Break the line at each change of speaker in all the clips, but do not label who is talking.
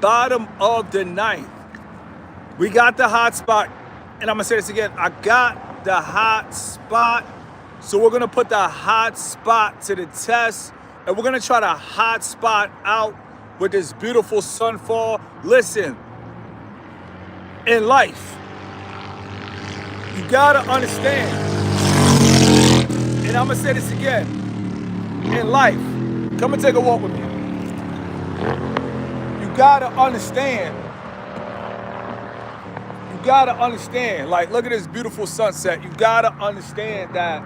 Bottom of the ninth. We got the hot spot. And I'm going to say this again. I got the hot spot. So we're going to put the hot spot to the test. And we're going to try to hot spot out with this beautiful sunfall. Listen, in life, you got to understand. And I'm going to say this again. In life, come and take a walk with me. You got to understand. You got to understand. Like, look at this beautiful sunset. You got to understand that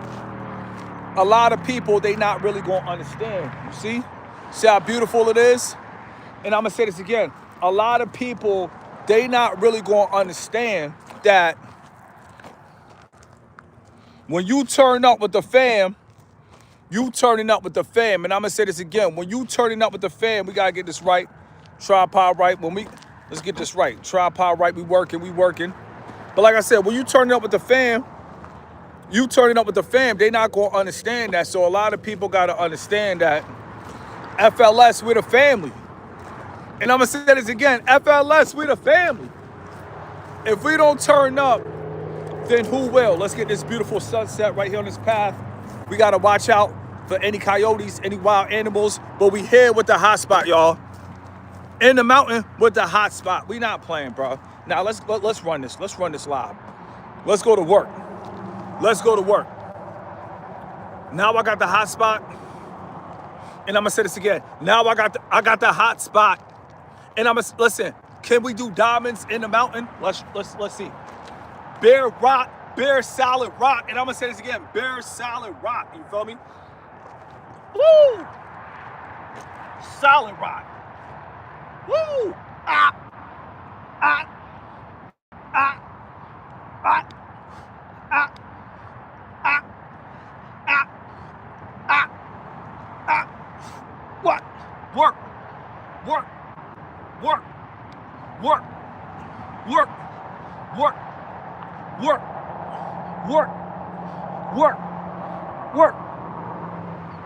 a lot of people, they not really going to understand. You see? See how beautiful it is? And I'm going to say this again. A lot of people, they not really going to understand that when you turn up with the fam, you turning up with the fam. And I'm going to say this again. When you turning up with the fam, we got to get this right. Tripod right. Let's get this right. Tripod right. We working. But like I said, when you turning up with the fam, they not going to understand that. So a lot of people got to understand that FLS, we're the family. And I'm going to say this again. FLS, we're the family. If we don't turn up, then who will? Let's get this beautiful sunset right here on this path. We got to watch out for any coyotes, any wild animals. But we here with the hot spot, y'all. In the mountain with the hot spot. We not playing, bro. Now, let's run this. Let's run this live. Let's go to work. Now I got the hot spot. And I'm going to say this again. Now I got the hot spot. And listen, can we do diamonds in the mountain? Let's see. Bare rock, bare solid rock. And I'm going to say this again. Bare solid rock. You feel me? Woo! Solid rock. Woo! Ah! Ah! Ah! Ah! Ah! Ah! Ah! Ah! Ah! What? Work!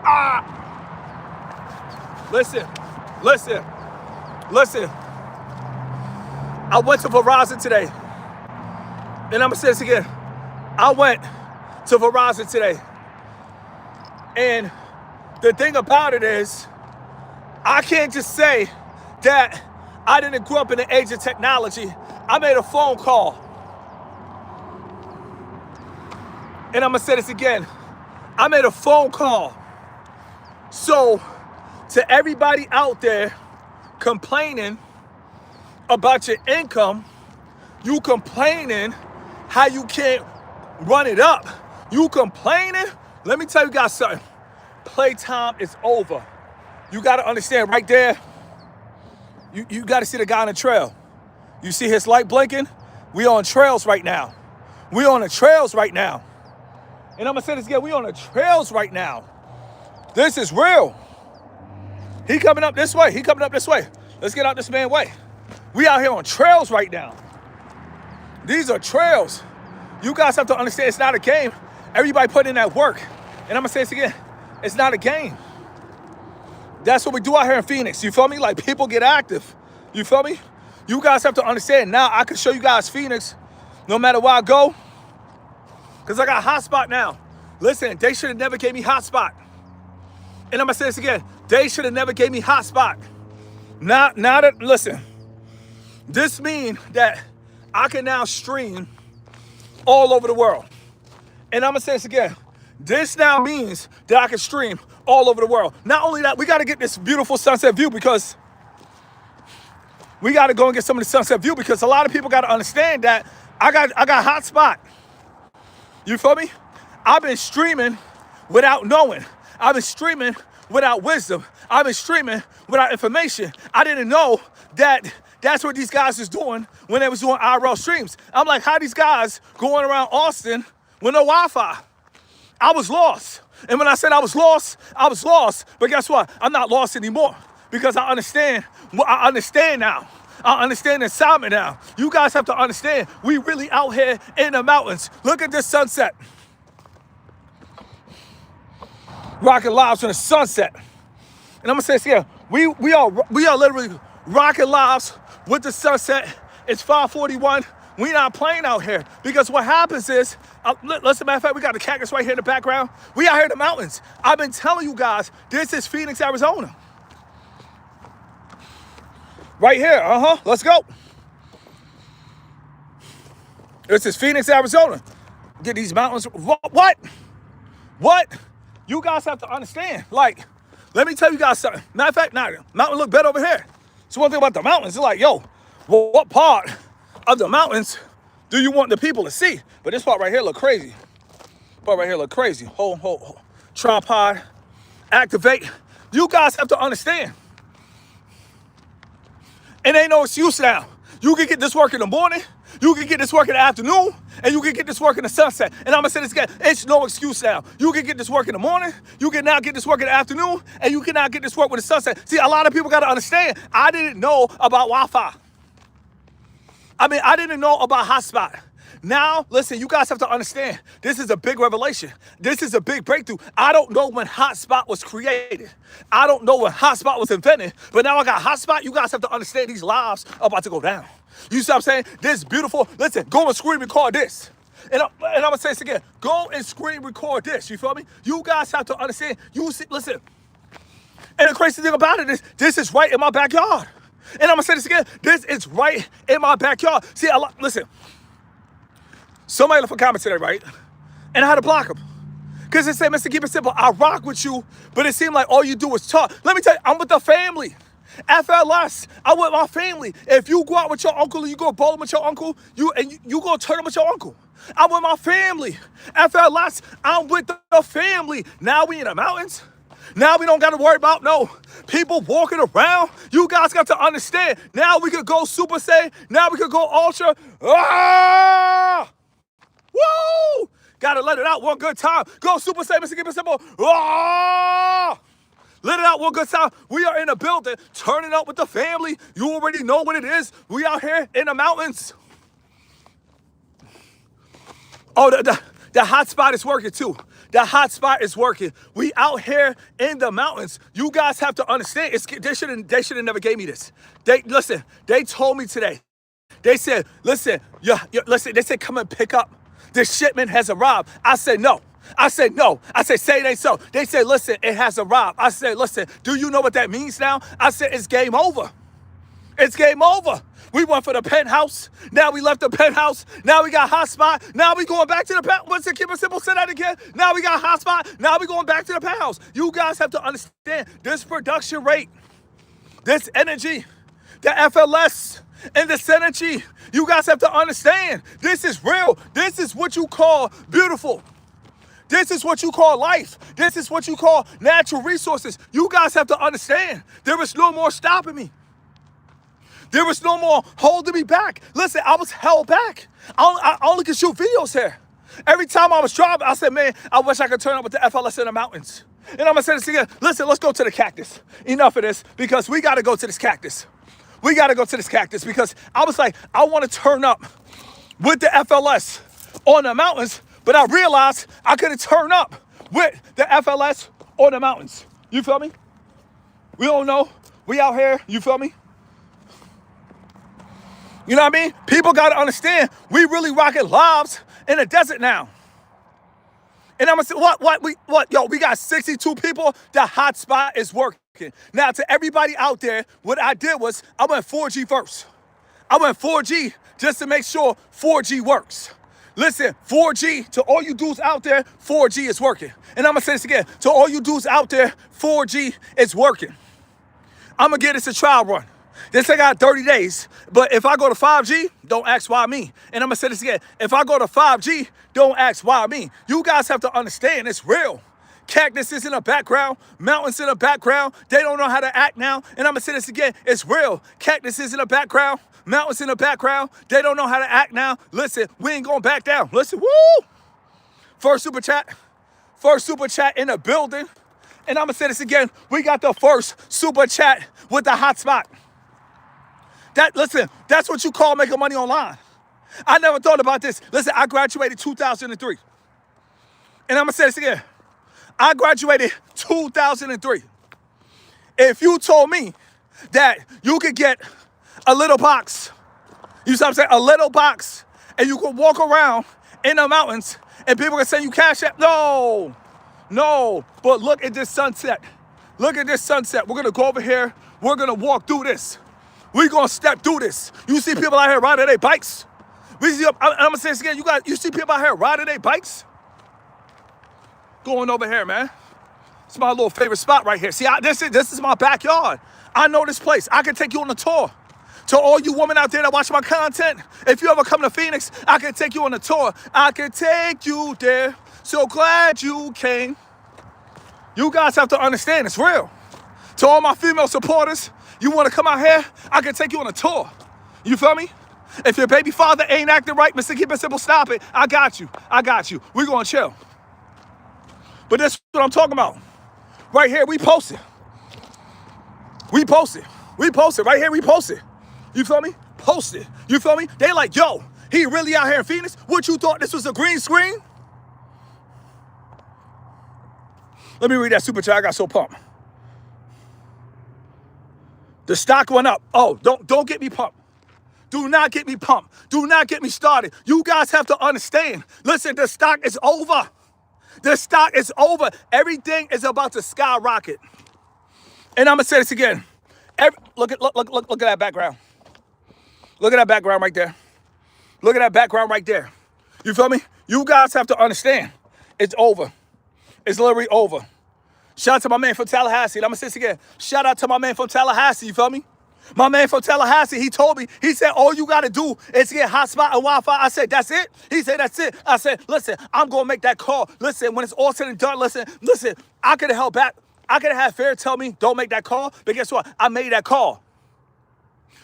Ah! Listen. I went to Verizon today. And I'm going to say this again. I went to Verizon today. And the thing about it is, I can't just say that I didn't grow up in the age of technology. I made a phone call. And I'm going to say this again. I made a phone call. So, to everybody out there complaining about your income, you complaining how you can't run it up. You complaining? Let me tell you guys something. Playtime is over. You got to understand right there. You got to see the guy on the trail. You see his light blinking? We on trails right now. We on the trails right now. And I'm going to say this again. We on the trails right now. This is real. He coming up this way. Let's get out this man's way. We out here on trails right now. These are trails. You guys have to understand it's not a game. Everybody put in that work. And I'm going to say this again. It's not a game. That's what we do out here in Phoenix. You feel me? Like, people get active. You feel me? You guys have to understand. Now I can show you guys Phoenix no matter where I go. Because I got a hot spot now. Listen, they should have never gave me hot spot. And I'm going to say this again. They should have never gave me hot spot. Now that, listen, this means that I can now stream all over the world. And I'm going to say this again. This now means that I can stream all over the world. Not only that, we got to get this beautiful sunset view because we got to go and get some of the sunset view because a lot of people got to understand that I got hot spot. You feel me? I've been streaming without knowing. I've been streaming without wisdom. I've been streaming without information. I didn't know that that's what these guys was doing when they was doing IRL streams. I'm like, how these guys going around Austin with no Wi-Fi? I was lost. And when I said I was lost. But guess what? I'm not lost anymore because I understand now. I understand the assignment now. You guys have to understand, we really out here in the mountains. Look at this sunset. Rocking lives in the sunset. And I'm gonna say this here. We are literally rocking lives with the sunset. It's 5:41. We not playing out here because what happens is, listen, matter of fact, we got the cactus right here in the background. We out here in the mountains. I've been telling you guys, this is Phoenix, Arizona. Right here, let's go. This is Phoenix, Arizona. Get these mountains, what? You guys have to understand, like, let me tell you guys something. Matter of fact, mountain look better over here. So one thing about the mountains, it's like, yo, well, what part of the mountains do you want the people to see? But this part right here look crazy. Hold. Tripod, activate. You guys have to understand. It ain't no excuse now. You can get this work in the morning, you can get this work in the afternoon, and you can get this work in the sunset. And I'm gonna say this again, it's no excuse now. You can get this work in the morning, you can now get this work in the afternoon, and you can now get this work with the sunset. See, a lot of people gotta understand, I didn't know about Wi-Fi. I didn't know about hotspot. Now, listen, you guys have to understand, this is a big revelation. This is a big breakthrough. I don't know when hotspot was created. I don't know when hotspot was invented, but now I got hotspot. You guys have to understand these lives are about to go down. You see what I'm saying? This beautiful, listen, go and screen record this. And I'm gonna say this again, go and screen record this, you feel me? You guys have to understand, listen. And the crazy thing about it is, this is right in my backyard. And I'm gonna say this again, this is right in my backyard. See, listen. Somebody left a comment today, right? And I had to block him. Because they said, Mr. Keep It Simple, I rock with you, but it seemed like all you do is talk. Let me tell you, I'm with the family. FLS, I'm with my family. If you go out with your uncle and you go bowling with your uncle, you go turn with your uncle. I'm with my family. FLS, I'm with the family. Now we in the mountains. Now we don't got to worry about people walking around. You guys got to understand. Now we could go Super Saiyan. Now we could go Ultra. Woo! Gotta let it out one good time. Go Super Saiyan, Mr. Keep It Simple. Let it out one good time. We are in a building, turning up with the family. You already know what it is. We out here in the mountains. Oh, the hot spot is working too. The hot spot is working. We out here in the mountains. You guys have to understand. They should have never gave me this. They told me today. They said, listen, they said, come and pick up. The shipment has arrived. I said, no. I said, say it ain't so. They said, listen, it has arrived. I said, listen, do you know what that means now? I said, it's game over. It's game over. We went for the penthouse. Now we left the penthouse. Now we got hotspot. Now we going back to the penthouse. What's it? Keep it simple. Say that again. Now we got hotspot. Now we going back to the penthouse. You guys have to understand this production rate, this energy, the FLS, and this energy. You guys have to understand. This is real. This is what you call beautiful. This is what you call life. This is what you call natural resources. You guys have to understand. There is no more stopping me. There was no more holding me back. Listen, I was held back. I only could shoot videos here. Every time I was driving, I said, man, I wish I could turn up with the FLS in the mountains. And I'm going to say this again. Listen, let's go to the cactus. Enough of this, because we got to go to this cactus. We got to go to this cactus because I was like, I want to turn up with the FLS on the mountains, but I realized I couldn't turn up with the FLS on the mountains. You feel me? We don't know. We out here. You feel me? You know what I mean? People got to understand, we really rocking lives in the desert now. And I'm going to say, what? Yo, we got 62 people. The hotspot is working. Now, to everybody out there, what I did was I went 4G first. I went 4G just to make sure 4G works. Listen, 4G, to all you dudes out there, 4G is working. And I'm going to say this again. To all you dudes out there, 4G is working. I'm going to get this a trial run. They say I got 30 days, but if I go to 5G, don't ask why me. And I'm going to say this again. If I go to 5G, don't ask why me. You guys have to understand it's real. Cactus is in the background. Mountains in the background. They don't know how to act now. And I'm going to say this again. It's real. Cactus is in the background. Mountains in the background. They don't know how to act now. Listen, we ain't going back down. Listen, woo! First super chat in the building. And I'm going to say this again. We got the first super chat with the hotspot. Listen, that's what you call making money online. I never thought about this. Listen, I graduated 2003. And I'm going to say this again. I graduated 2003. If you told me that you could get a little box. You see what I'm saying? A little box. And you can walk around in the mountains and people can send you cash app. No. No. But look at this sunset. Look at this sunset. We're going to go over here. We're going to walk through this. We're going to step through this. You see people out here riding their bikes? I'm going to say this again. You see people out here riding their bikes? Going over here, man. It's my little favorite spot right here. See, this is my backyard. I know this place. I can take you on a tour. To all you women out there that watch my content, if you ever come to Phoenix, I can take you on a tour. I can take you there. So glad you came. You guys have to understand, it's real. To all my female supporters, you want to come out here, I can take you on a tour. You feel me? If your baby father ain't acting right, Mr. Keep It Simple, stop it. I got you. I got you. We're going to chill. But that's what I'm talking about. Right here, we post it. We post it. We post it. Right here, we post it. You feel me? Post it. You feel me? They like, yo, he really out here in Phoenix? What, you thought this was a green screen? Let me read that super chat. I got so pumped. The stock went up. Oh, don't get me pumped. Do not get me pumped. Do not get me started. You guys have to understand. Listen, the stock is over. The stock is over. Everything is about to skyrocket. And I'm going to say this again. Look at that background. Look at that background right there. Look at that background right there. You feel me? You guys have to understand. It's over. It's literally over. Shout out to my man from Tallahassee. I'm going to say this again. Shout out to my man from Tallahassee. You feel me? My man from Tallahassee, he told me, he said, all you got to do is get hotspot and Wi-Fi. I said, that's it? He said, that's it. I said, listen, I'm going to make that call. Listen, when it's all said and done, listen, I could have held back. I could have had Fair tell me, don't make that call. But guess what? I made that call.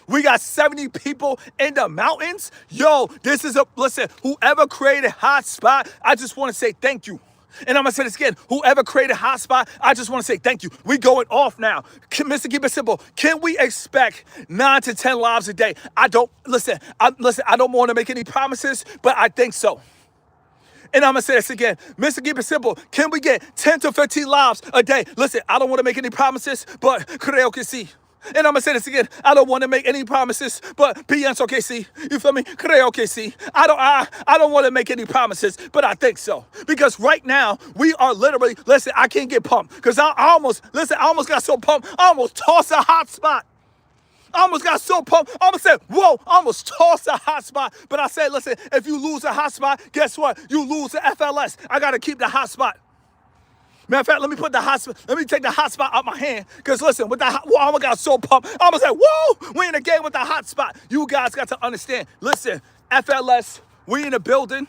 We got 70 people in the mountains. Yo, listen, whoever created hotspot, I just want to say thank you. And I'm going to say this again. Whoever created hotspot, I just want to say thank you. We going off now. Mr. Keep It Simple. Can we expect 9 to 10 lives a day? I don't want to make any promises, but I think so. And I'm going to say this again. Mr. Keep It Simple. Can we get 10 to 15 lives a day? Listen, I don't want to make any promises, but creo que sí. And I'm going to say this again. I don't want to make any promises, but pienso que sí. You feel me? Creo que sí. I don't want to make any promises, but I think so. Because right now, we are literally, listen, I can't get pumped. Because I almost got so pumped, I almost tossed a hot spot. I almost got so pumped. I almost said, whoa, I almost tossed a hot spot. But I said, listen, if you lose a hot spot, guess what? You lose the FLS. I got to keep the hot spot. Matter of fact, let me take the hot spot out my hand. Because listen, I almost got so pumped. I almost said, whoa, we in the game with the hot spot. You guys got to understand. Listen, FLS, we in the building.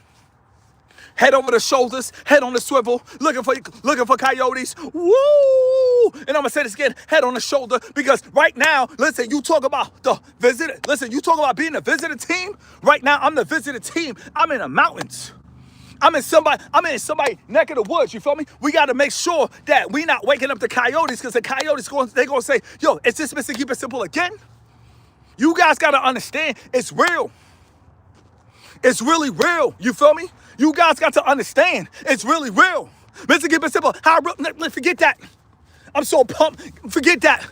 Head over the shoulders, head on the swivel, looking for coyotes. Woo! And I'm going to say this again, head on the shoulder. Because right now, listen, you talk about the visitor. Listen, you talk about being a visitor team. Right now, I'm the visitor team. I'm in the mountains. I'm in somebody neck of the woods, you feel me? We got to make sure that we not waking up the coyotes, because the coyotes, they're going to say, yo, is this Mr. Keep It Simple again? You guys got to understand, it's real. It's really real, you feel me? You guys got to understand, it's really real. Mr. Keep It Simple, forget that. I'm so pumped, forget that.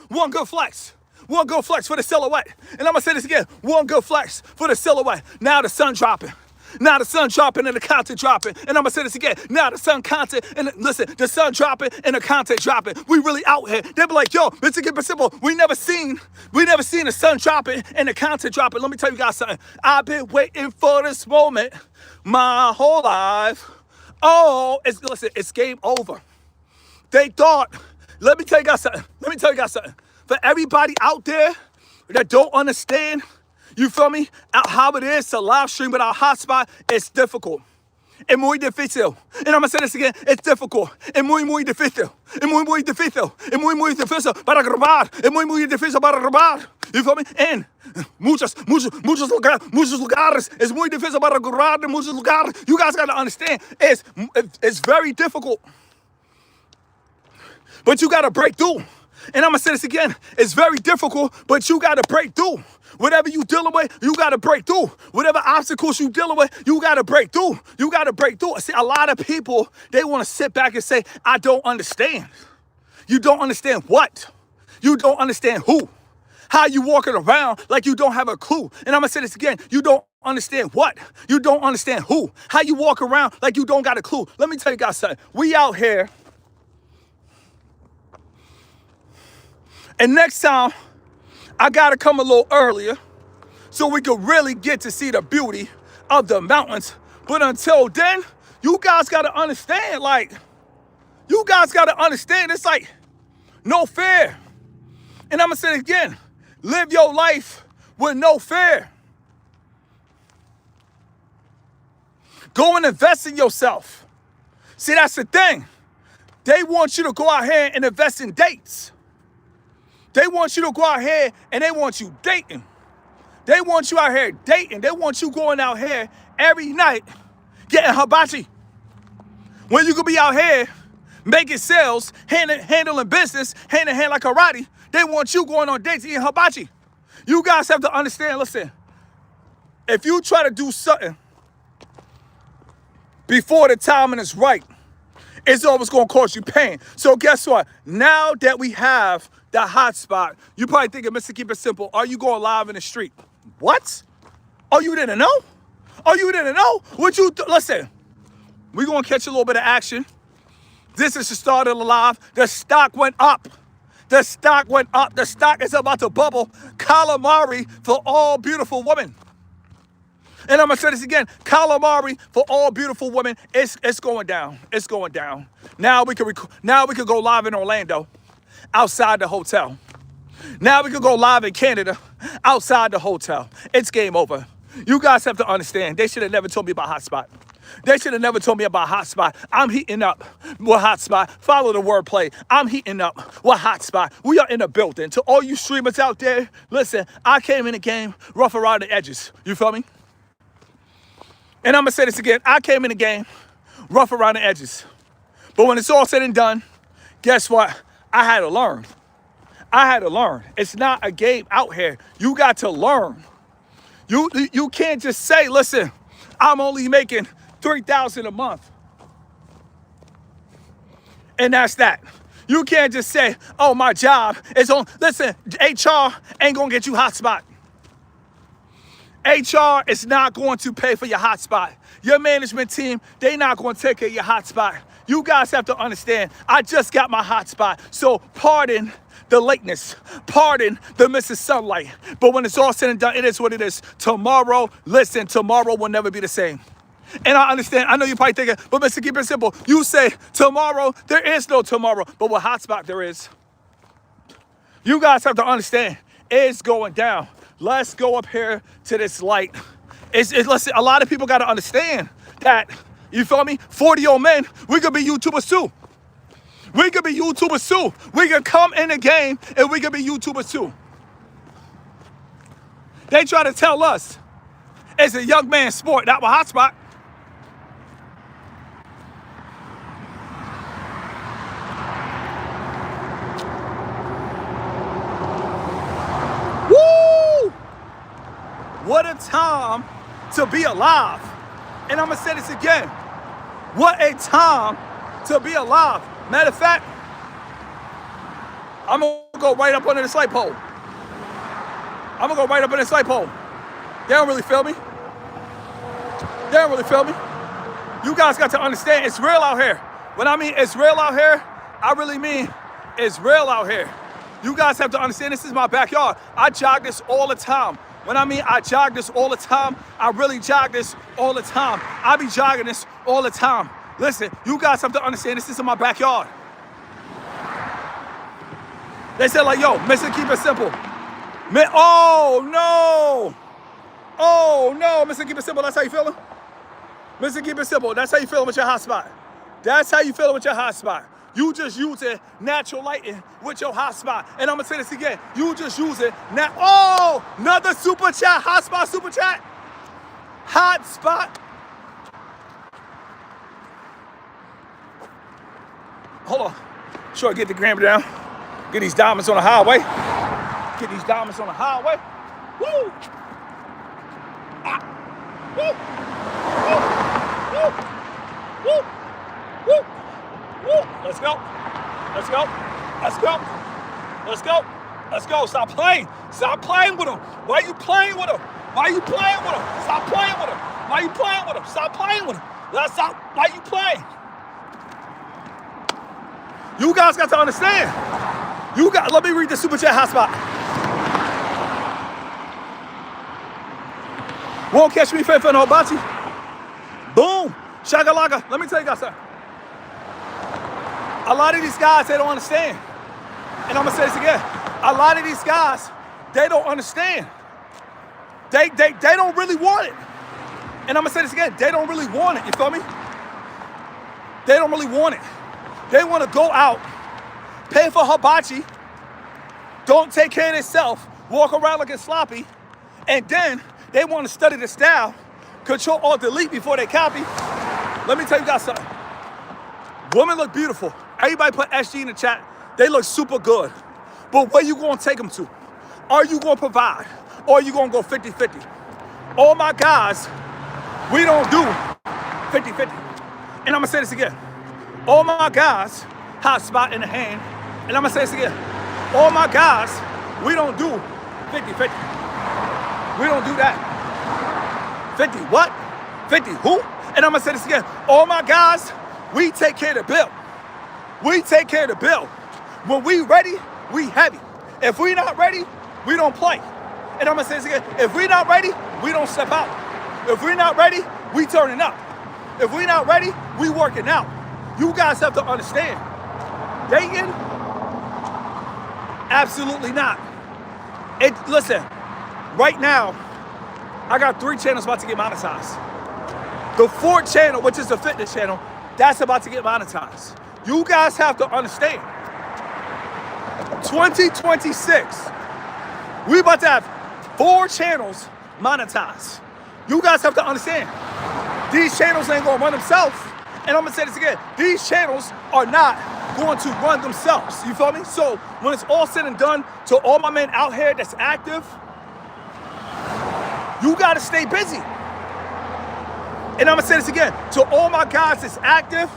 One good flex. One good flex for the silhouette. And I'm going to say this again. One good flex for the silhouette. Now the sun dropping. Now the sun dropping and the content dropping. And I'm going to say this again. Now the sun content and the sun dropping and the content dropping. We really out here. They be like, yo, Mr. Keep It Simple, we never seen the sun dropping and the content dropping. Let me tell you guys something. I've been waiting for this moment my whole life. Oh, it's game over. They thought, let me tell you guys something. For everybody out there that don't understand, you feel me, how it is to live stream without hotspot, it's difficult. Es muy difícil. And I'm going to say this again. It's difficult. Es muy, muy difícil. Es muy, muy difícil. Es muy, muy difícil para grabar. Es muy, muy difícil para grabar. You feel me? En muchos lugares. Es muy difícil para grabar en muchos lugares. You guys got to understand. It's very difficult. But you got to break through. And I'm going to say this again. It's very difficult, but you got to break through. Whatever you dealing with, you got to break through. Whatever obstacles you dealing with, you got to break through. You got to break through. See, a lot of people, they want to sit back and say, I don't understand. You don't understand what? You don't understand who? How you walking around like you don't have a clue? And I'm gonna say this again. You don't understand what? You don't understand who? How you walk around like you don't got a clue? Let me tell you guys something. We out here. And next time, I gotta come a little earlier so we could really get to see the beauty of the mountains. But until then, you guys gotta understand, it's like no fear. And I'm gonna say it again, live your life with no fear. Go and invest in yourself. See, that's the thing. They want you to go out here and invest in dates. They want you to go out here and they want you dating. They want you out here dating. They want you going out here every night getting hibachi. When you could be out here making sales, handling business, hand in hand like karate, they want you going on dates eating hibachi. You guys have to understand, listen, if you try to do something before the timing is right, it's always going to cause you pain. So guess what? Now that we have the hot spot, you probably thinking, Mr. Keep It Simple, are you going live in the street? What? Oh, you didn't know? Oh, you didn't know? Listen, we're going to catch a little bit of action. This is the start of the live. The stock went up. The stock went up. The stock is about to bubble. Calamari for all beautiful women. And I'm going to say this again. Calamari for all beautiful women. It's going down. It's going down. Now we can go live in Orlando outside the hotel. Now we can go live in Canada outside the hotel. It's game over. You guys have to understand. They should have never told me about Hotspot. They should have never told me about Hotspot. I'm heating up with Hotspot. Follow the wordplay. I'm heating up with Hotspot. We are in the building. To all you streamers out there, listen, I came in the game rough around the edges. You feel me? And I'm going to say this again. I came in the game rough around the edges. But when it's all said and done, guess what? I had to learn. I had to learn. It's not a game out here. You got to learn. You can't just say, listen, I'm only making $3,000 a month. And that's that. You can't just say, oh, my job is on. Listen, HR ain't going to get you Hotspot. HR is not going to pay for your hotspot. Your management team, they not going to take care of your hotspot. You guys have to understand, I just got my hotspot. So pardon the lateness. Pardon the missing sunlight. But when it's all said and done, it is what it is. Tomorrow, listen, tomorrow will never be the same. And I understand, I know you're probably thinking, but Mr. Keep It Simple, you say tomorrow, there is no tomorrow. But with hotspot, there is. You guys have to understand, it's going down. Let's go up here to this light. Listen, a lot of people got to understand that, you feel me? 40-year-old men, we could be YouTubers too. We could be YouTubers too. We can come in the game and we can be YouTubers too. They try to tell us it's a young man's sport, not with Hotspot. What a time to be alive. And I'm going to say this again. What a time to be alive. Matter of fact, I'm going to go right up under this light pole. I'm going to go right up under this light pole. They don't really feel me. They don't really feel me. You guys got to understand, it's real out here. When I mean it's real out here, I really mean it's real out here. You guys have to understand, this is my backyard. I jog this all the time. When I mean I jog this all the time, I really jog this all the time. I be jogging this all the time. Listen, you guys have to understand, this is in my backyard. They said like, yo, Mr. Keep It Simple. Oh no, Mr. Keep It Simple, that's how you feeling? Mr. Keep It Simple, that's how you feeling with your hotspot. That's how you feeling with your hotspot. You just using natural lighting with your hotspot. And I'm going to say this again. You just use it now. Oh, another super chat. Hotspot super chat. Hotspot. Hold on. Sure, get the grammar down. Get these diamonds on the highway. Get these diamonds on the highway. Woo. Ah. Woo. Woo. Woo. Woo. Woo. Let's go. Let's go. Let's go. Let's go. Let's go. Stop playing. Stop playing with him. Why are you playing with him? Why are you playing with him? Stop playing with him. Why are you playing with him? Stop playing with him. Let's stop. Why are you playing? You guys got to understand. Let me read the super chat hotspot. Won't catch me fair for no hibachi. Boom. Shakalaka. Let me tell you guys something. A lot of these guys, they don't understand. And I'm going to say this again. A lot of these guys, they don't understand. They don't really want it. And I'm going to say this again. They don't really want it. You feel me? They don't really want it. They want to go out, pay for hibachi, don't take care of themselves, walk around looking sloppy, and then they want to study the style, Control or delete before they copy. Let me tell you guys something. Women look beautiful. Everybody put SG in the chat. They look super good. But where you going to take them to? Are you going to provide? Or are you going to go 50-50? All my guys, we don't do 50-50. And I'm going to say this again. All my guys, hot spot in the hand. And I'm going to say this again. All my guys, we don't do 50-50. We don't do that. 50 what? 50 who? And I'm going to say this again. All my guys, we take care of the bill. We take care of the bill. When we ready, we heavy. If we not ready, we don't play. And I'm going to say this again. If we not ready, we don't step out. If we're not ready, we turning up. If we're not ready, we working out. You guys have to understand. Dating? Absolutely not. Listen, right now, I got 3 channels about to get monetized. The 4th channel, which is the fitness channel, that's about to get monetized. You guys have to understand. 2026, we about to have 4 channels monetized. You guys have to understand. These channels ain't gonna run themselves. And I'm gonna say this again. These channels are not going to run themselves. You feel me? So when it's all said and done, to all my men out here that's active, you gotta stay busy. And I'm gonna say this again. To all my guys that's active,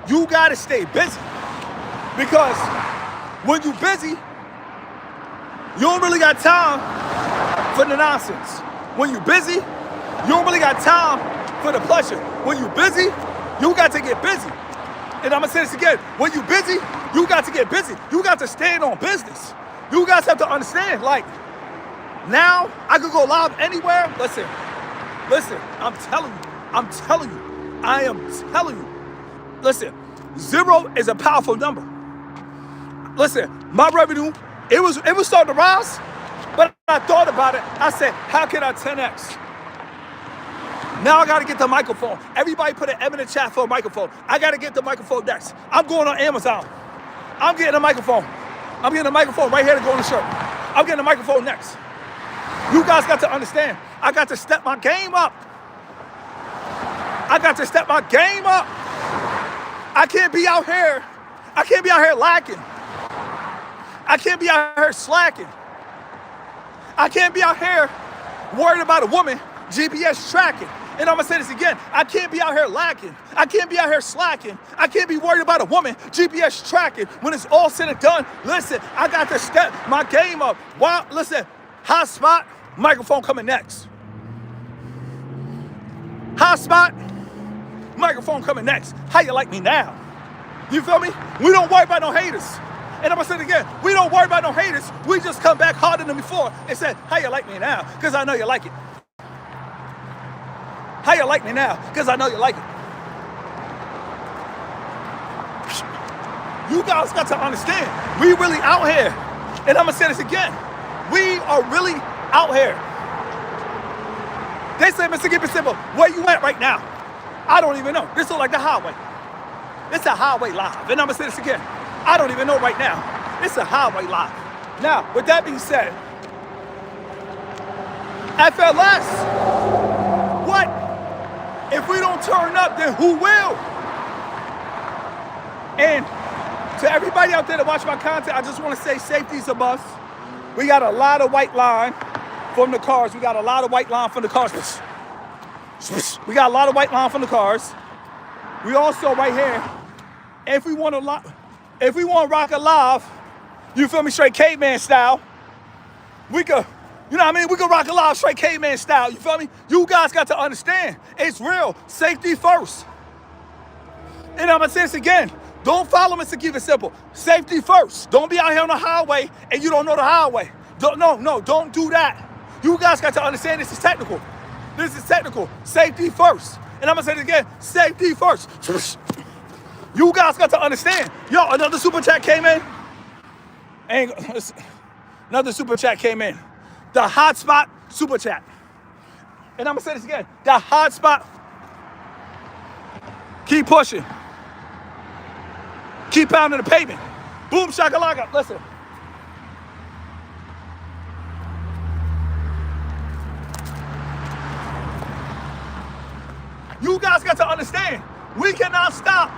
you gotta stay busy. Because when you busy, you don't really got time for the nonsense. When you busy, you don't really got time for the pleasure. When you busy, you got to get busy. And I'm gonna say this again. When you busy, you got to get busy. You got to stand on business. You guys have to understand, like, now I could go live anywhere. Listen, I'm telling you. Listen, 0 is a powerful number. Listen, my revenue, it was starting to rise, but I thought about it. I said, how can I 10X? Now I gotta get the microphone. Everybody put an M in the chat for a microphone. I gotta get the microphone next. I'm going on Amazon. I'm getting a microphone. I'm getting a microphone right here to go on the shirt. I'm getting a microphone next. You guys got to understand. I got to step my game up. I can't be out here lacking. I can't be out here slacking. I can't be out here worried about a woman GPS tracking. And I'm gonna say this again. I can't be out here lacking. I can't be out here slacking. I can't be worried about a woman GPS tracking. When it's all said and done, listen, I got to step my game up. Wow, listen, hot spot, microphone coming next. Hot spot, microphone coming next. How you like me now? You feel me? We don't worry about no haters. And I'm gonna say it again. We don't worry about no haters. We just come back harder than before and say, how you like me now? Because I know you like it. How you like me now? Because I know you like it. You guys got to understand. We really out here. And I'm going to say this again. We are really out here. They say, Mr. Keep It Simple, where you at right now? I don't even know. This look like the highway. It's a highway live. And I'm going to say this again. I don't even know right now. It's a highway live. Now, with that being said, FLS, what? If we don't turn up, then who will? And to everybody out there that watch my content, I just want to say safety's a must. We got a lot of white line from the cars. We got a lot of white line from the cars. We got a lot of white line from the cars. We also right here, if we want to rock a live, You feel me? Straight caveman style. We could, you know what I mean? We could rock a lot straight caveman style. You feel me? You guys got to understand. It's real. Safety first. And I'm going to say this again. Don't follow me to keep it simple. Safety first. Don't be out here on the highway and you don't know the highway. Don't do that. You guys got to understand this is technical. This is technical. Safety first. And I'm going to say it again. Safety first. You guys got to understand. Yo, another super chat came in. Another super chat came in. The hotspot super chat. And I'm going to say this again. The hotspot. Keep pushing. Keep pounding the pavement. Boom, shakalaka. Listen. You guys got to understand. We cannot stop.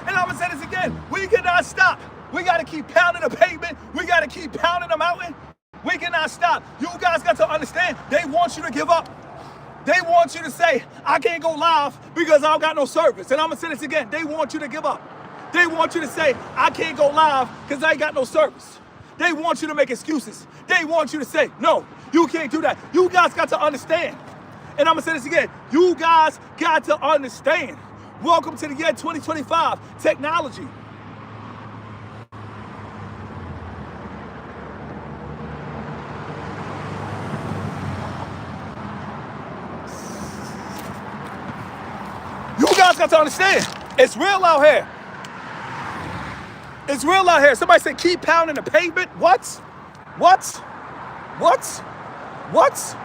And I'm going to say this again. We cannot stop. We got to keep pounding the pavement. We got to keep pounding the mountain. We cannot stop. You guys got to understand. They want you to give up. They want you to say, I can't go live because I don't got no service. And I'm going to say this again. They want you to give up. They want you to say, I can't go live because I ain't got no service. They want you to make excuses. They want you to say, no, you can't do that. You guys got to understand. And I'm going to say this again. You guys got to understand. Welcome to the year 2025. Technology. You guys got to understand. It's real out here. It's real out here. Somebody said, keep pounding the pavement. What? What? What? What?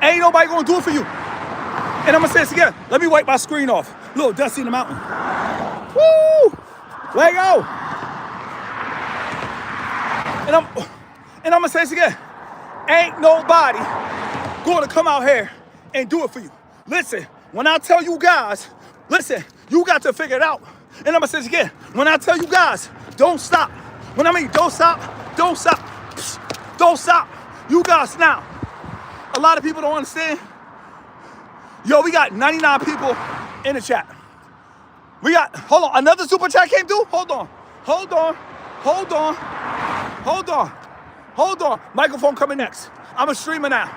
Ain't nobody gonna do it for you. And I'm gonna say this again. Let me wipe my screen off. A little dusty in the mountain. Woo! Let go. And I'm gonna say this again. Ain't nobody gonna come out here and do it for you. Listen, when I tell you guys, listen, you got to figure it out. And I'm gonna say this again. When I tell you guys, don't stop. When I mean don't stop, don't stop. Don't stop. You guys now. A lot of people don't understand. Yo, we got 99 people in the chat. We got, hold on, another super chat came through? Hold on. Microphone coming next. I'm a streamer now.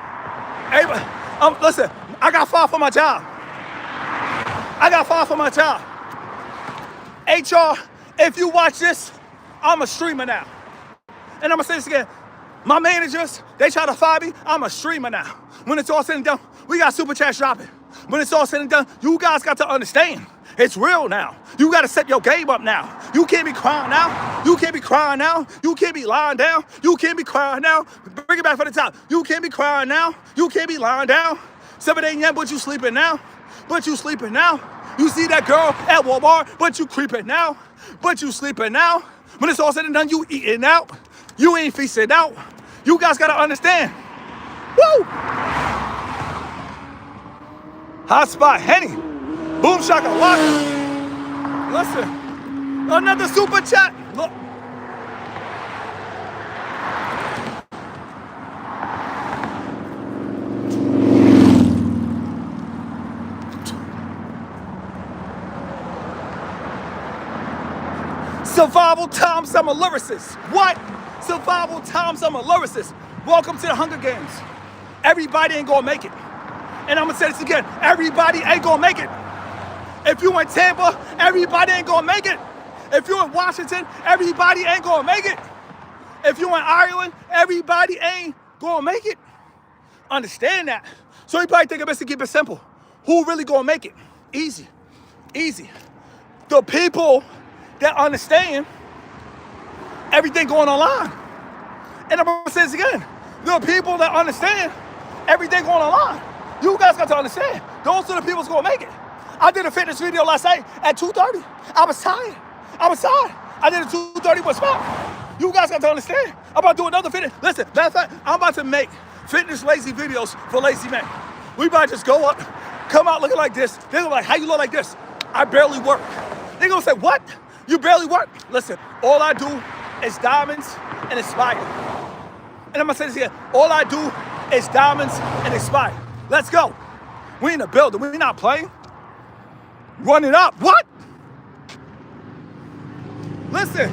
Everybody, listen, I got fired from my job. HR, if you watch this, I'm a streamer now. And I'm gonna say this again. My managers, they try to fire me. I'm a streamer now. When it's all said and done, we got super chat shopping. When it's all said and done, you guys got to understand. It's real now. You got to set your game up now. You can't be crying now. You can't be crying now. You can't be lying down. You can't be crying now. Bring it back for the top. You can't be crying now. You can't be lying down. 7 a.m., but you sleeping now. You see that girl at Walmart, but you creeping now. You sleeping now. When it's all said and done, you eating out. You ain't feasting out. You guys got to understand. Woo! Hot spot, Henny. Boom shakalaka. Listen, another super chat. Look. Survival times, I'm a lyricist. What? Survival times, I'm a lyricist. Welcome to the Hunger Games. Everybody ain't gonna make it. And I'm gonna say this again. Everybody ain't gonna make it. If you in Tampa, everybody ain't gonna make it. If you're in Washington, everybody ain't gonna make it. If you're in Ireland, everybody ain't gonna make it. Understand that. So you probably think it best to keep it simple. Who really gonna make it? Easy. The people that understand everything going online. And I'm gonna say this again. The people that understand everything going online, you guys got to understand, those are the people that's gonna make it. I did a fitness video last night at 2:30. I was tired. I did a 2:30 with spot. You guys got to understand. I'm about to do another fitness. Listen, matter of fact, I'm about to make fitness lazy videos for lazy men. We might just go up, come out looking like this. They're gonna be like, how you look like this? I barely work. They're gonna say, what? You barely work? Listen, all I do is diamonds and inspire. And I'm gonna say this again. All I do is diamonds and inspire. Let's go. We in the building. We not playing. Run it up. What? Listen,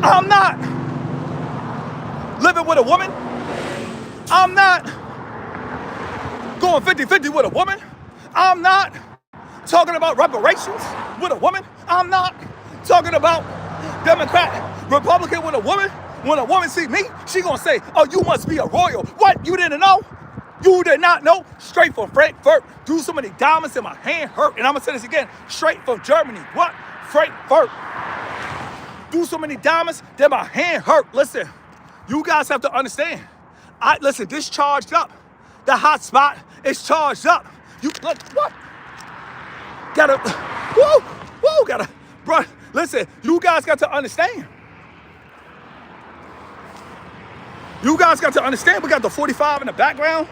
I'm not living with a woman. I'm not going 50-50 with a woman. I'm not talking about reparations with a woman. I'm not talking about Democrat, Republican with a woman. When a woman see me, she gonna say, oh, you must be a royal. What, you didn't know? You did not know? Straight from Frankfurt. Do so many diamonds and my hand hurt. And I'm gonna say this again, straight from Germany. What? Frankfurt. Do so many diamonds that my hand hurt. Listen, you guys have to understand. Listen, this charged up. The hot spot is charged up. You look, what? Gotta, bro. Listen, you guys got to understand. You guys got to understand. We got the 45 in the background.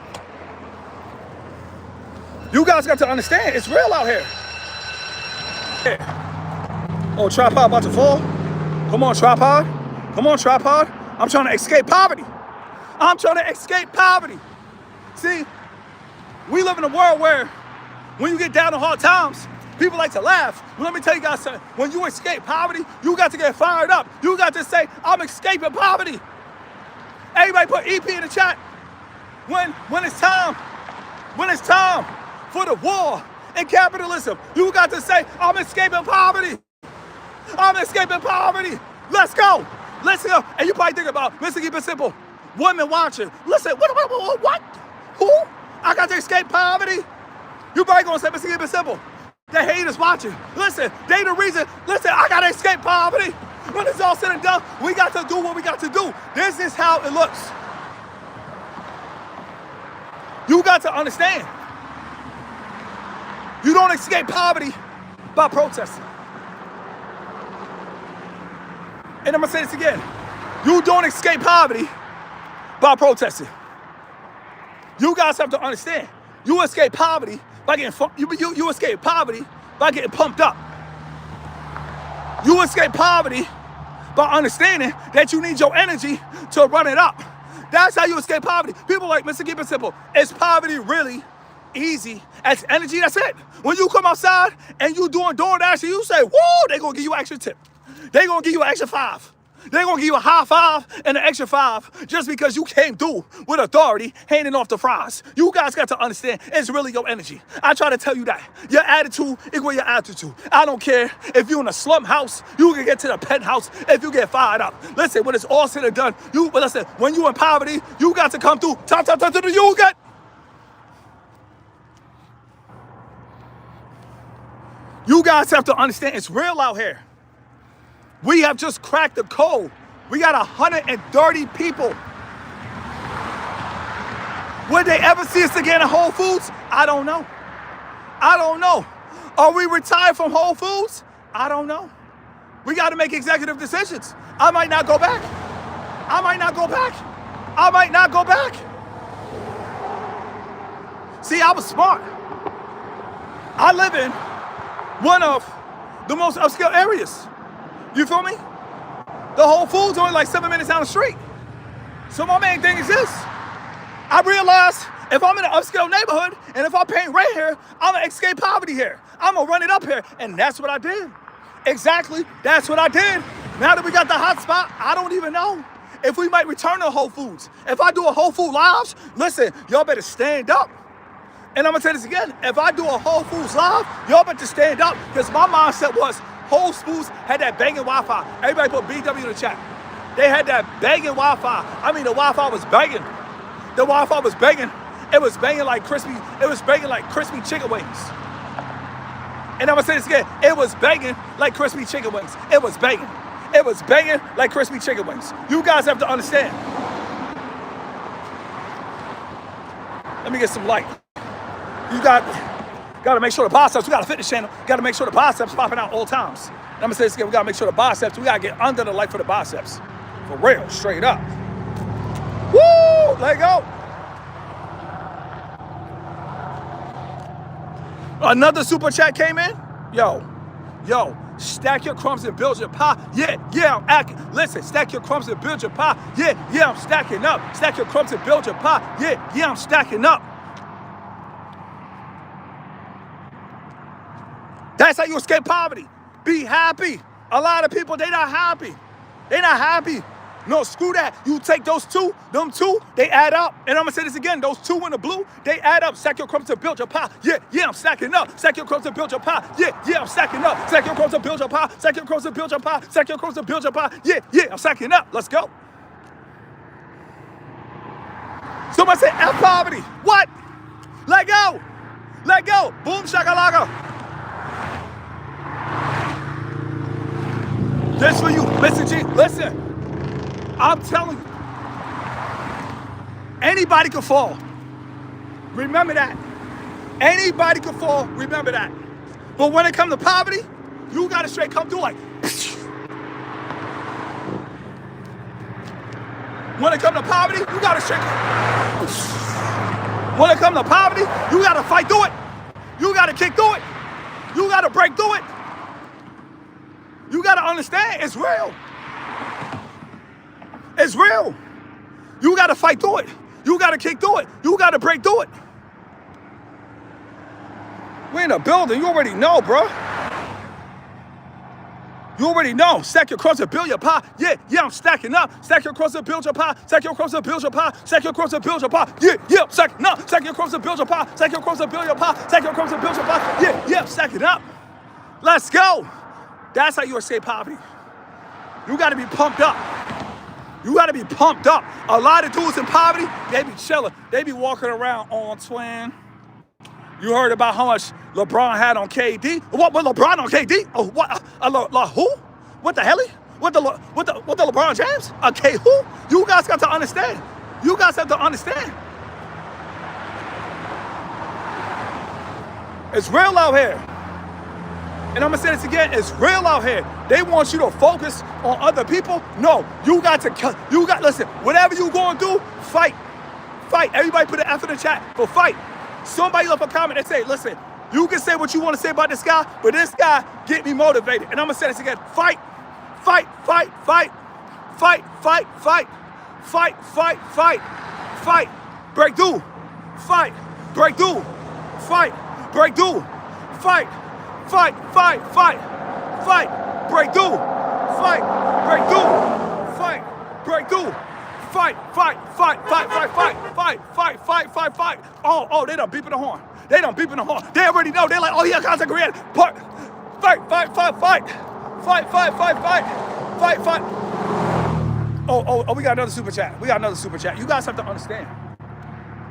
You guys got to understand. It's real out here. Yeah. Oh, tripod about to fall. Come on, tripod. Come on, tripod. I'm trying to escape poverty. I'm trying to escape poverty. See, we live in a world where when you get down on hard times, people like to laugh. Well, let me tell you guys something. When you escape poverty, you got to get fired up. You got to say, I'm escaping poverty. Everybody put EP in the chat. When it's time for the war and capitalism, you got to say, I'm escaping poverty. I'm escaping poverty. Let's go. Let's go. And you probably think about, listen, keep it simple. Women watching. Listen, what? Who? I got to escape poverty? You probably gonna say, listen, keep it simple. The haters watching. Listen, they the reason. Listen, I got to escape poverty. When it's all said and done, we got to do what we got to do. This is how it looks. You got to understand. You don't escape poverty by protesting. And I'm going to say this again. You don't escape poverty by protesting. You guys have to understand. You escape poverty by getting you escape poverty by getting pumped up. You escape poverty by understanding that you need your energy to run it up. That's how you escape poverty. People like, Mr. Keep It Simple. Is poverty really easy as energy? That's it. When you come outside and you doing DoorDash and you say, whoa, they're going to give you an extra tip. They're going to give you an extra 5. They're going to give you a high 5 and an extra 5 just because you came through with authority handing off the fries. You guys got to understand it's really your energy. I try to tell you that. Your attitude equals your attitude. I don't care if you're in a slum house, you can get to the penthouse if you get fired up. Listen, when it's all said and done, when you in poverty, you got to come through. Top to the you get. You guys have to understand it's real out here. We have just cracked the code. We got 130 people. Would they ever see us again at Whole Foods? I don't know. Are we retired from Whole Foods? I don't know. We got to make executive decisions. I might not go back. See, I was smart. I live in one of the most upscale areas. You feel me? The Whole Foods only like 7 minutes down the street. So my main thing is this. I realized if I'm in an upscale neighborhood and if I'm paying rent here, I'm gonna escape poverty here. I'm gonna run it up here. And that's what I did. Exactly, that's what I did. Now that we got the hot spot, I don't even know if we might return to Whole Foods. If I do a Whole Food Lives, listen, y'all better stand up. And I'm gonna say this again. If I do a Whole Foods Live, y'all better stand up because my mindset was Whole Foods had that banging Wi-Fi. Everybody put BW in the chat. They had that banging Wi-Fi. I mean, the Wi-Fi was banging. The Wi-Fi was banging. It was banging like crispy chicken wings. And I'm gonna say this again. It was banging like crispy chicken wings. It was banging. It was banging like crispy chicken wings. You guys have to understand. Let me get some light. You got to make sure the biceps, we got a fitness channel, got to make sure the biceps popping out all times. And I'm going to say this again, we got to make sure the biceps, we got to get under the light for the biceps. For real, straight up. Woo, let go. Another super chat came in. Yo, stack your crumbs and build your pie. Yeah, I'm acting. Listen, stack your crumbs and build your pie. Yeah, I'm stacking up. Stack your crumbs and build your pie. Yeah, I'm stacking up. That's how you escape poverty. Be happy. A lot of people, they not happy. They not happy. No, screw that. You take those two, them two, they add up. And I'm going to say this again. Those two in the blue, they add up. Stack your crumbs to build your pie. Yeah, I'm stacking up. Stack your crumbs to build your pie. Yeah, I'm stacking up. Stack your crumbs to build your pie. Stack your crumbs to build your pie. Stack your crumbs to build your pie. Yeah, I'm stacking up. Let's go. Somebody say F poverty. What? Let go. Let go. Boom shakalaka. This for you. Listen, G. Listen. I'm telling you, anybody can fall. Remember that. Anybody can fall. Remember that. But when it comes to poverty, you got to straight come through like. When it comes to poverty, you got to straight. When it comes to poverty, you got to fight through it. You got to kick through it. You got to break through it. You got to understand it's real. It's real. You got to fight through it. You got to kick through it. You got to break through it. We're in a building. You already know, bro. You already know. Stack your crumbs and build your pie. Yeah, I'm stacking up. Stack your crumbs and build your pie. Stack your crumbs and build your pie. Stack your crumbs and build your pie. Yeah, I'm stacking up. Stack your crumbs and build your pie. Stack your crumbs and build your pie. Stack your crumbs and build your pie. Yeah, I'm stacking up. Let's go. That's how you escape poverty. You got to be pumped up. You got to be pumped up. A lot of dudes in poverty, they be chilling. They be walking around on twin. You heard about how much LeBron had on KD? What LeBron on KD? Oh, what? Who? What the hell? What the LeBron James? Okay, who? You guys got to understand. You guys have to understand. It's real out here. And I'm going to say this again, it's real out here. They want you to focus on other people. No, listen, whatever you going to do, fight. Fight. Everybody put an F in the chat for fight. Somebody left a comment and say, listen, you can say what you want to say about this guy, but this guy get me motivated. And I'm going to say this again, fight. Fight, fight, fight. Fight, fight, fight. Fight, fight, fight. Fight. Break through. Fight. Break through. Fight. Break through. Fight. Fight, fight, fight, fight, break through, fight, break through, fight, break through, fight, fight, fight, fight, fight, fight, fight, fight, fight, fight, fight. Oh, they done beeping the horn. They done beeping the horn. They already know. They're like, oh yeah, contact created. Fight, fight, fight, fight, fight, fight, fight, fight, fight, fight. Oh, we got another super chat. We got another super chat. You guys have to understand.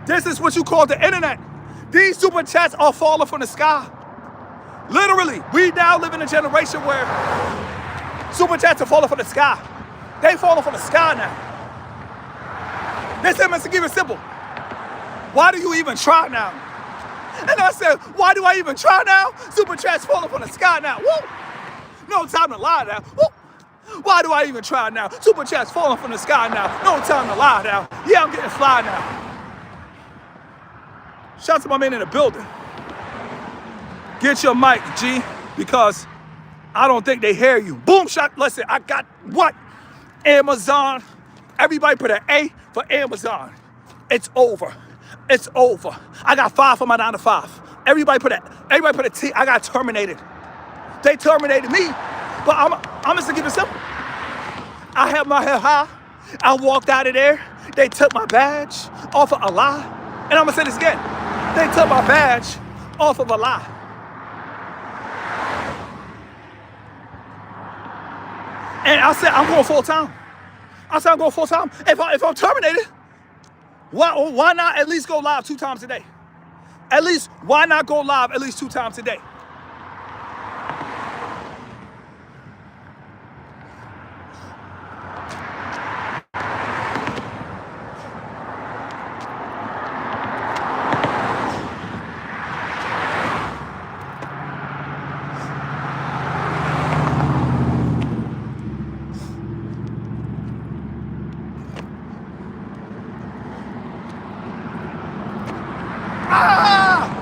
This is what you call the internet. These super chats are falling from the sky. Literally, we now live in a generation where super chats are falling from the sky. They falling from the sky now. They said, Mr. Keep it simple. Why do you even try now? And I said, why do I even try now? Super chats falling from the sky now. Woo! No time to lie now. Woo! Why do I even try now? Super chats falling from the sky now. No time to lie now. Yeah, I'm getting fly now. Shout out to my man in the building. Get your mic, G, because I don't think they hear you. Boom shot. Listen, I got what? Amazon. Everybody put an A for Amazon. It's over. It's over. I got 5 for my 9 to 5. Everybody put a T. I got terminated. They terminated me. But I'm just gonna keep it simple. I had my head high. I walked out of there. They took my badge off of a lie. And I'm gonna say this again. They took my badge off of a lie. And I said, I'm going full time. I said, I'm going full time. If I'm terminated, why not at least go live 2 times a day? At least, why not go live at least 2 times a day? Ah!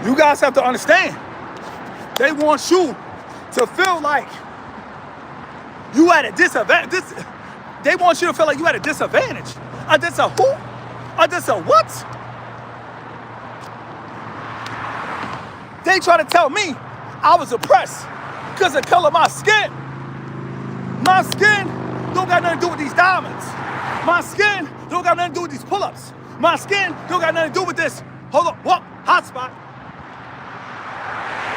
You guys have to understand, they want you to feel like you at a disadvantage. They want you to feel like you at a disadvantage. A dis a who? A dis a what? They try to tell me I was oppressed because of the color of my skin. My skin don't got nothing to do with these diamonds. My skin don't got nothing to do with these pull-ups. My skin don't got nothing to do with this. Hold on, whoa, hot spot.